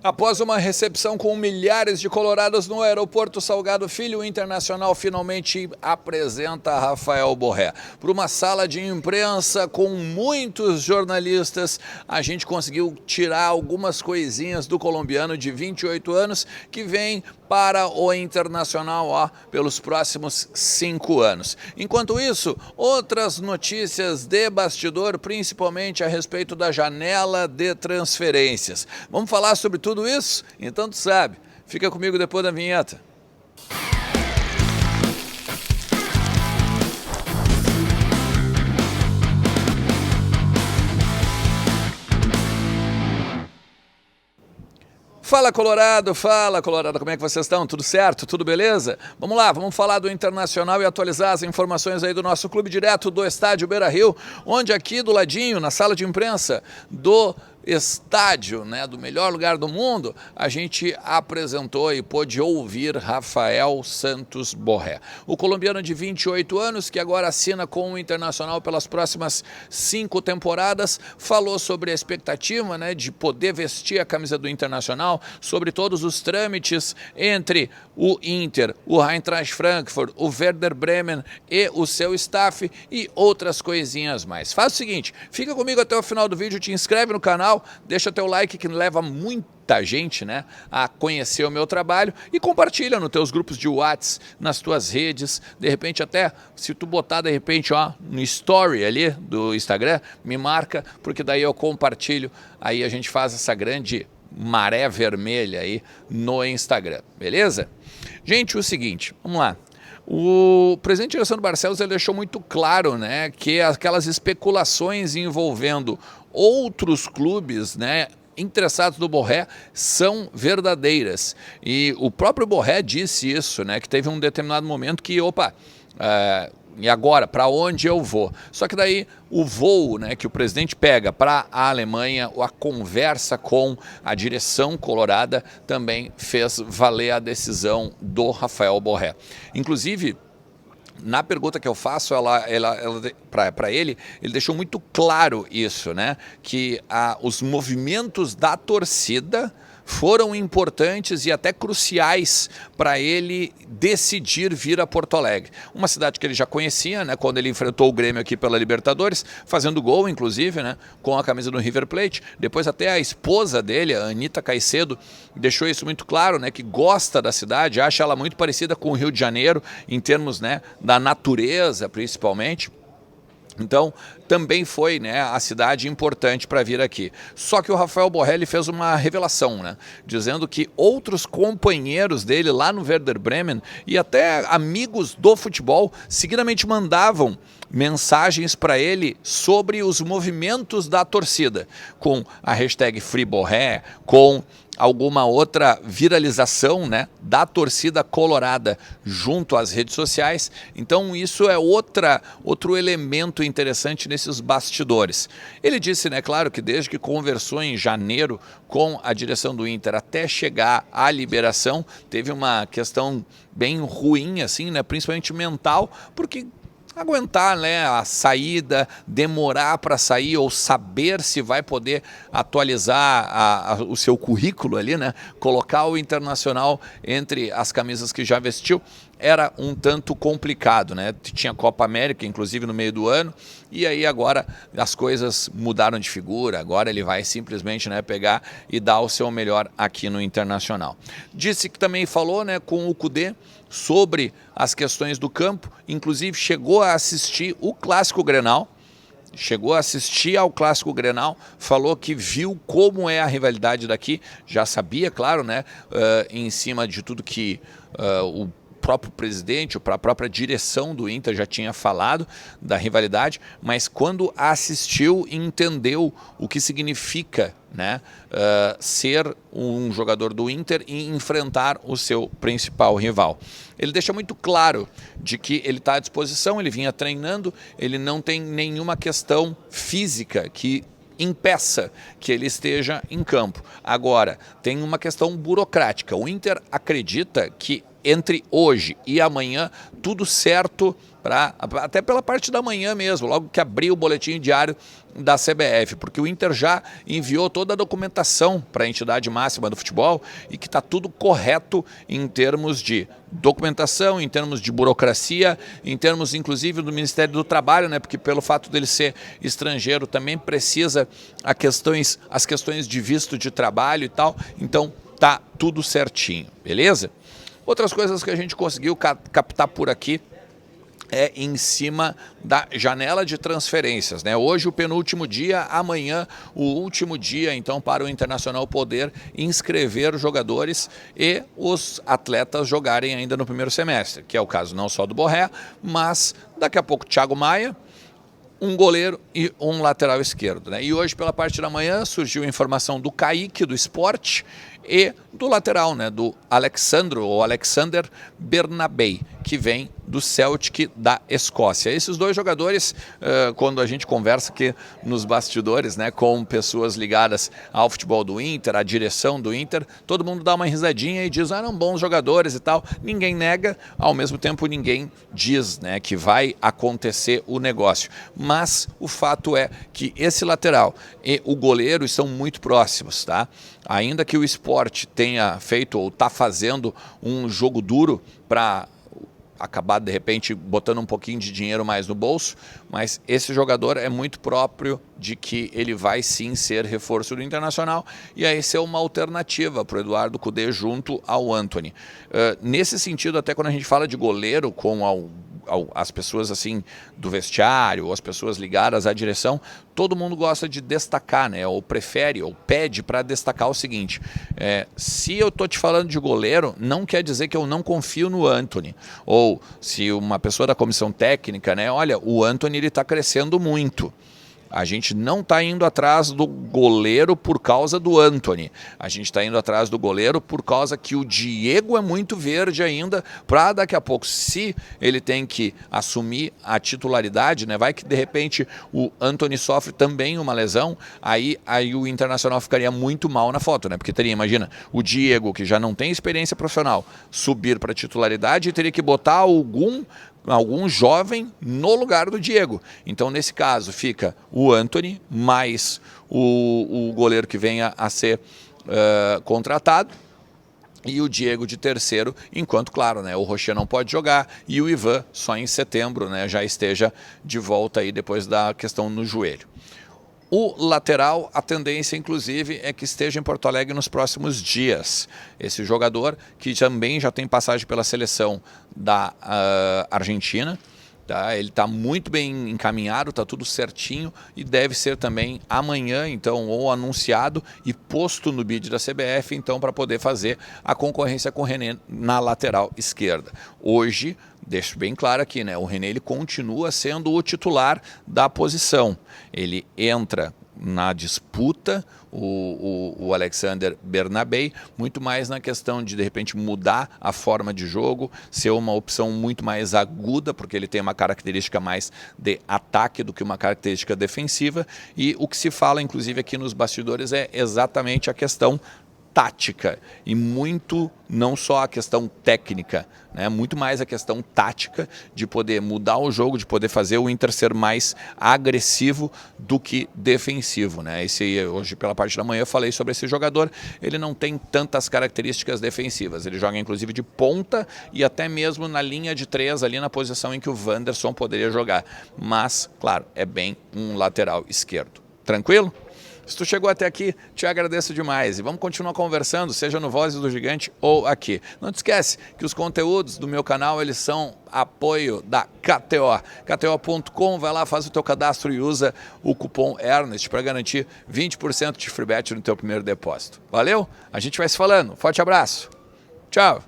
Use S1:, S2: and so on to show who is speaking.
S1: Após uma recepção com milhares de colorados no aeroporto Salgado Filho, o Internacional finalmente apresenta Rafael Borré. Para uma sala de imprensa com muitos jornalistas, a gente conseguiu tirar algumas coisinhas do colombiano de 28 anos que vem para o Internacional pelos próximos 5 anos. Enquanto isso, outras notícias de bastidor, principalmente a respeito da janela de transferências. Vamos falar sobre tudo isso? Então tu sabe. Fica comigo depois da vinheta. Fala Colorado, como é que vocês estão? Tudo certo? Tudo beleza? Vamos lá, vamos falar do Internacional e atualizar as informações aí do nosso clube direto do estádio Beira-Rio, onde aqui do ladinho, na sala de imprensa do estádio, né, do melhor lugar do mundo, a gente apresentou e pôde ouvir Rafael Santos Borré. O colombiano de 28 anos, que agora assina com o Internacional pelas próximas 5 temporadas, falou sobre a expectativa, né, de poder vestir a camisa do Internacional, sobre todos os trâmites entre o Inter, o Eintracht Frankfurt, o Werder Bremen e o seu staff e outras coisinhas mais. Faz o seguinte, fica comigo até o final do vídeo, te inscreve no canal, deixa teu like que leva muita gente, né, a conhecer o meu trabalho e compartilha nos teus grupos de WhatsApp, nas tuas redes, de repente até se tu botar de repente no story ali do Instagram, me marca, porque daí eu compartilho, aí a gente faz essa grande maré vermelha aí no Instagram, beleza? Gente, o seguinte, vamos lá. O presidente Alessandro Barcelos ele deixou muito claro, né, que aquelas especulações envolvendo outros clubes, né, interessados no Borré são verdadeiras. E o próprio Borré disse isso, né, que teve um determinado momento que, e agora, para onde eu vou? Só que daí o voo, né, que o presidente pega para a Alemanha, a conversa com a direção colorada também fez valer a decisão do Rafael Borré. Inclusive, na pergunta que eu faço para ele deixou muito claro isso, né, que os movimentos da torcida foram importantes e até cruciais para ele decidir vir a Porto Alegre. Uma cidade que ele já conhecia, né, quando ele enfrentou o Grêmio aqui pela Libertadores, fazendo gol, inclusive, né, com a camisa do River Plate. Depois até a esposa dele, a Anita Caicedo, deixou isso muito claro, né, que gosta da cidade, acha ela muito parecida com o Rio de Janeiro, em termos, né, da natureza, principalmente. Então, também foi, né, a cidade importante para vir aqui. Só que o Rafael Borré ele fez uma revelação, né, dizendo que outros companheiros dele lá no Werder Bremen e até amigos do futebol seguidamente mandavam mensagens para ele sobre os movimentos da torcida, com a hashtag FreeBorré, com alguma outra viralização, né, da torcida junto às redes sociais. Então isso é outro elemento interessante nesses bastidores. Ele disse, né, claro, que desde que conversou em janeiro com a direção do Inter até chegar à liberação, teve uma questão bem ruim, assim, né, principalmente mental, porque aguentar, né, a saída, demorar para sair ou saber se vai poder atualizar o seu currículo ali, né, colocar o Internacional entre as camisas que já vestiu, era um tanto complicado, né? Tinha Copa América, inclusive, no meio do ano, e aí agora as coisas mudaram de figura, agora ele vai simplesmente, né, pegar e dar o seu melhor aqui no Internacional. Disse que também falou, né, com o Kudê sobre as questões do campo, inclusive chegou a assistir o Clássico Grenal, falou que viu como é a rivalidade daqui, já sabia, claro, né, em cima de tudo que o próprio presidente, a própria direção do Inter já tinha falado da rivalidade, mas quando assistiu, entendeu o que significa, né, ser um jogador do Inter e enfrentar o seu principal rival. Ele deixa muito claro de que ele está à disposição, ele vinha treinando, ele não tem nenhuma questão física que impeça que ele esteja em campo. Agora, tem uma questão burocrática. O Inter acredita que entre hoje e amanhã, tudo certo, até pela parte da manhã mesmo, logo que abrir o boletim diário da CBF, porque o Inter já enviou toda a documentação para a entidade máxima do futebol e que está tudo correto em termos de documentação, em termos de burocracia, em termos inclusive do Ministério do Trabalho, né? Porque pelo fato dele ser estrangeiro também precisa as questões de visto de trabalho e tal, então tá tudo certinho, beleza? Outras coisas que a gente conseguiu captar por aqui é em cima da janela de transferências, né? Hoje o penúltimo dia, amanhã o último dia, então, para o Internacional poder inscrever jogadores e os atletas jogarem ainda no primeiro semestre, que é o caso não só do Borré, mas daqui a pouco Thiago Maia, um goleiro e um lateral esquerdo, né? E hoje, pela parte da manhã, surgiu a informação do Kaique, do Sport, e do lateral, né? Do Alexander Bernabei, que vem do Celtic da Escócia. Esses dois jogadores, quando a gente conversa aqui nos bastidores, né, com pessoas ligadas ao futebol do Inter, à direção do Inter, todo mundo dá uma risadinha e diz, eram bons jogadores e tal. Ninguém nega, ao mesmo tempo ninguém diz, né, que vai acontecer o negócio. Mas o fato é que esse lateral e o goleiro estão muito próximos, tá? Ainda que o Sport tenha feito ou está fazendo um jogo duro para acabar, de repente, botando um pouquinho de dinheiro mais no bolso, mas esse jogador é muito próprio de que ele vai sim ser reforço do Internacional e aí ser uma alternativa para o Eduardo Cudê junto ao Antony. Nesse sentido, até quando a gente fala de goleiro com as pessoas assim do vestiário, ou as pessoas ligadas à direção, todo mundo gosta de destacar, né? Ou prefere, ou pede para destacar o seguinte, se eu tô te falando de goleiro, não quer dizer que eu não confio no Antony, ou se uma pessoa da comissão técnica, né? Olha, o Antony ele está crescendo muito. A gente não está indo atrás do goleiro por causa do Antony. A gente está indo atrás do goleiro por causa que o Diego é muito verde ainda, para daqui a pouco, se ele tem que assumir a titularidade, né, vai que de repente o Antony sofre também uma lesão, aí o Internacional ficaria muito mal na foto, né? Porque teria, imagina, o Diego, que já não tem experiência profissional, subir para a titularidade e teria que botar algum jovem no lugar do Diego. Então, nesse caso, fica o Antony mais o goleiro que venha a ser contratado e o Diego de terceiro, enquanto, claro, né, o Rocher não pode jogar e o Ivan só em setembro, né, já esteja de volta aí depois da questão no joelho. O lateral, a tendência, inclusive, é que esteja em Porto Alegre nos próximos dias. Esse jogador, que também já tem passagem pela seleção da Argentina, tá? Ele está muito bem encaminhado, está tudo certinho e deve ser também amanhã, então, ou anunciado e posto no bid da CBF, então, para poder fazer a concorrência com o René na lateral esquerda. Hoje, deixo bem claro aqui, né? O René ele continua sendo o titular da posição. Ele entra na disputa, o Alexander Bernabei, muito mais na questão de repente mudar a forma de jogo, ser uma opção muito mais aguda, porque ele tem uma característica mais de ataque do que uma característica defensiva, e o que se fala inclusive aqui nos bastidores é exatamente a questão tática e muito, não só a questão técnica, né? Muito mais a questão tática de poder mudar o jogo, de poder fazer o Inter ser mais agressivo do que defensivo, né? Hoje pela parte da manhã eu falei sobre esse jogador, ele não tem tantas características defensivas, ele joga inclusive de ponta e até mesmo na linha de 3 ali na posição em que o Wanderson poderia jogar, mas claro, é bem um lateral esquerdo. Tranquilo? Se tu chegou até aqui, te agradeço demais e vamos continuar conversando, seja no Vozes do Gigante ou aqui. Não te esquece que os conteúdos do meu canal, eles são apoio da KTO. KTO.com, vai lá, faz o teu cadastro e usa o cupom ERNEST para garantir 20% de free bet no teu primeiro depósito. Valeu? A gente vai se falando. Forte abraço. Tchau.